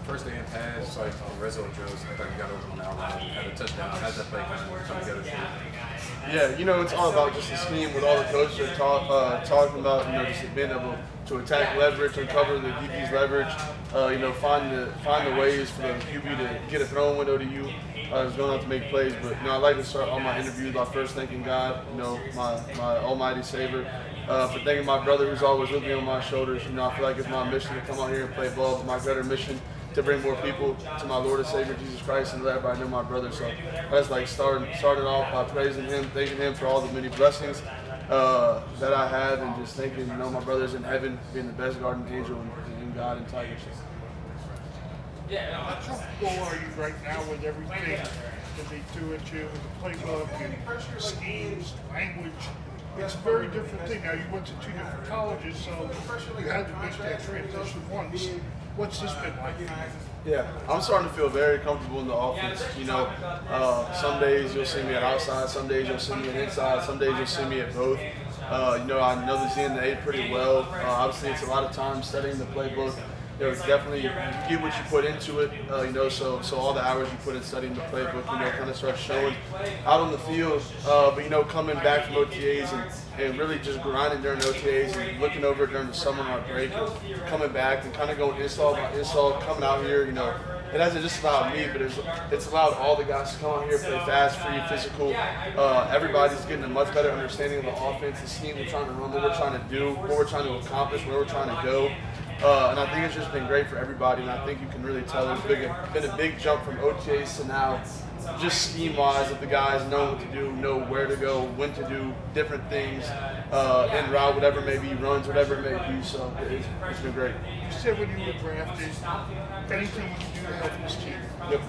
first day in pass, like on red zone drills, I thought he got over on the outline, had a touchdown. How's that play kind of come together for you? Yeah, it's all about just the scheme. What all the coaches are talking about. Just being able to attack leverage, uncover the DB's leverage. Find the ways for the QB to get a throwing window to you. Going out to make plays, but I like to start all my interviews by first thanking God, my Almighty Savior, for thanking my brother who's always with me on my shoulders. I feel like it's my mission to come out here and play ball. It's my greater mission to bring more people to my Lord and Savior Jesus Christ and let everybody know my brother. So that's like starting off by praising Him, thanking Him for all the many blessings that I have, and just thanking my brothers in heaven, being the best guardian angel in God and Tigers. How comfortable are you right now with everything that they do at you, with the playbook and schemes, language? It's a very different thing. Now, you went to two different colleges, so you had to make that transition once. What's this been like for you? Yeah, I'm starting to feel very comfortable in the offense. Some days you'll see me at outside, some days you'll see me at inside, some days you'll see me at both. I know the DNA pretty well. Obviously, it's a lot of time studying the playbook. It's definitely, you get what you put into it, so all the hours you put in studying the playbook, kind of starts showing out on the field. But coming back from OTAs and really just grinding during OTAs and looking over during the summer on our break, and coming back and kind of going install by install, coming out here, it hasn't just allowed me, but it's allowed all the guys to come out here, play fast, free, physical. Everybody's getting a much better understanding of the offense, the scheme we're trying to run, what we're trying to do, what we're trying to accomplish, where we're trying to go. And I think it's just been great for everybody, and I think you can really tell there's been a big jump from OTAs to now, just scheme-wise, of the guys know what to do, know where to go, when to do different things, en route, whatever it may be, runs, whatever it may be. So it's been great. You said when you were drafted, anything you can do to help this team. Yep.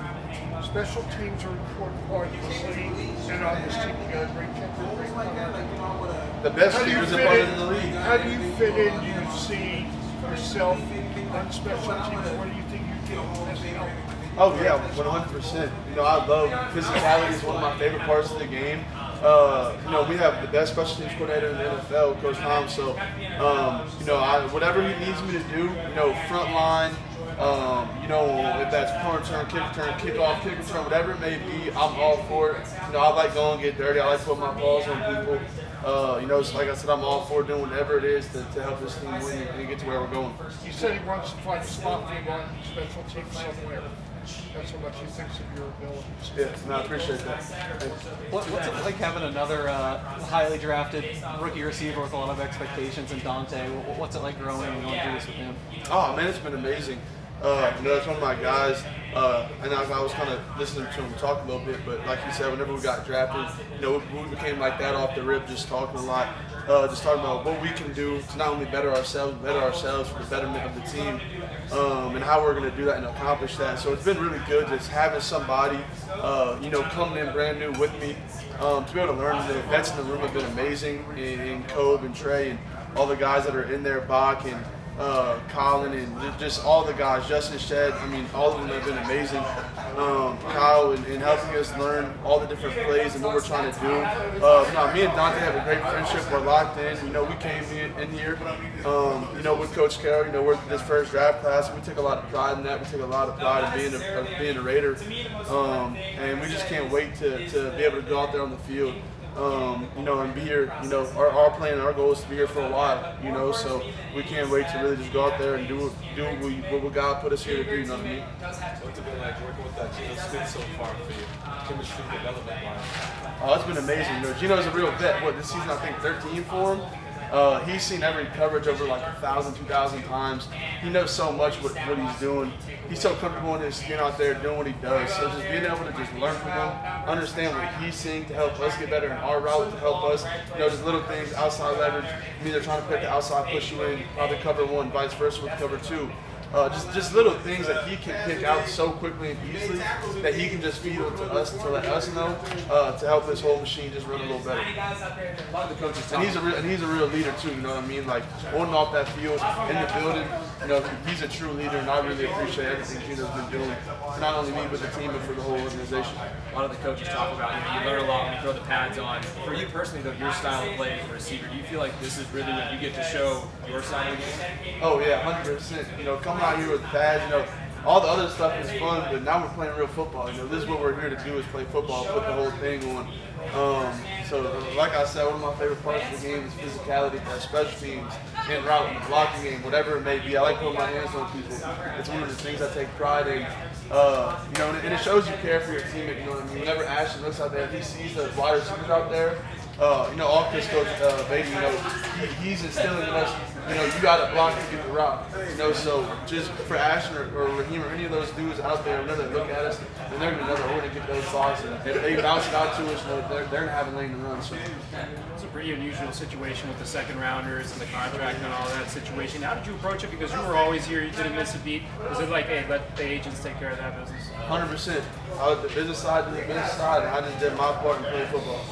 Special teams are an important part of this league, and on this team you got a great kicker, great punter. The best kickers in the league. How do you fit in? Do you see yourself on special teams? What do you think you do as a help? Oh yeah, 100%. I love physicality. Is one of my favorite parts of the game. We have the best special teams coordinator in the NFL, Coach Tom. So, whatever he needs me to do, front line, if that's punt return, kickoff, kick return, whatever it may be, I'm all for it. I like going and get dirty. I like to put my balls on people. So like I said, I'm all for doing whatever it is to help this team win and get to where we're going. You said he wants to find a spot for you on special teams somewhere. That's how much he thinks of your abilities. Yeah, I appreciate that. What's it like having another highly drafted rookie receiver with a lot of expectations in Dante? What's it like growing and going through this with him? Oh man, it's been amazing. That's one of my guys, and I was kind of listening to him talk a little bit, but like you said, whenever we got drafted, we became like that off the rip, just talking a lot, just talking about what we can do to not only better ourselves for the betterment of the team, and how we're going to do that and accomplish that. So it's been really good just having somebody, coming in brand new with me, to be able to learn. The vets in the room have been amazing, and Kobe and Trey and all the guys that are in there, Bach and Colin and just all the guys, Justin Shed, all of them have been amazing. Kyle and helping us learn all the different plays and what we're trying to do. Me and Dante have a great friendship. We're locked in. We came in here, with Coach Carroll. We're this first draft class. We take a lot of pride in that. We take a lot of pride in being a Raider, and we just can't wait to be able to go out there on the field. And be here, our plan and our goal is to be here for a while, so we can't wait to really just go out there and do what God put us here to do, you know what I mean? What's it been like working with that Gino Smith so far for you? Chemistry development wise? Oh, it's been amazing. Gino's a real vet. This season I think 13 for him. He's seen every coverage over like 1,000, 2,000 times. He knows so much what he's doing. He's so comfortable in his skin out there doing what he does. So just being able to just learn from him, understand what he's seeing to help us get better in our route, to help us, just little things, outside leverage. They're trying to pick the outside, push you in, probably cover one, vice versa with cover two. Just little things that he can pick out so quickly and easily that he can just feed them to us to let us know to help this whole machine just run a little better. And he's a real leader too. You know what I mean? Like on and off that field, in the building. He's a true leader, and I really appreciate everything Gino's been doing for not only me but the team, but for the whole organization. A lot of the coaches talk about you learn a lot when you throw the pads on. For you personally, though, your style of play as a receiver, do you feel like this is really when you get to show your side of the game? Oh yeah, 100%. Coming out here with pads, all the other stuff is fun, but now we're playing real football. You know, this is what we're here to do is play football, put the whole thing on. So like I said, one of my favorite parts of the game is physicality, special teams, and route, blocking game, whatever it may be. I like putting my hands on people. It's one of the things I take pride in. You know, and it shows you care for your teammate. You know what I mean? Whenever Ashton looks out there, he sees the wide receivers out there. You know, offense coach Beatty, you know, he's instilling in us, you know, you got to block to get the route. You know, so just for Ashton or Raheem or any of those dudes out there, whenever they look at us, and they're going to know that we're going to get those thoughts, and if they bounce it out to us, you know, they're going to have a lane to run. So It's a pretty unusual situation with the second rounders and the contract and all that situation. How did you approach it? Because you were always here, you didn't miss a beat. Was it like, hey, let the agents take care of that business? 100%. I was the business side to the business side, and I just did my part and played football.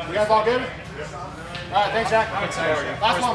You guys all good? All right, thanks, Jack. Thanks, Jack. Last one.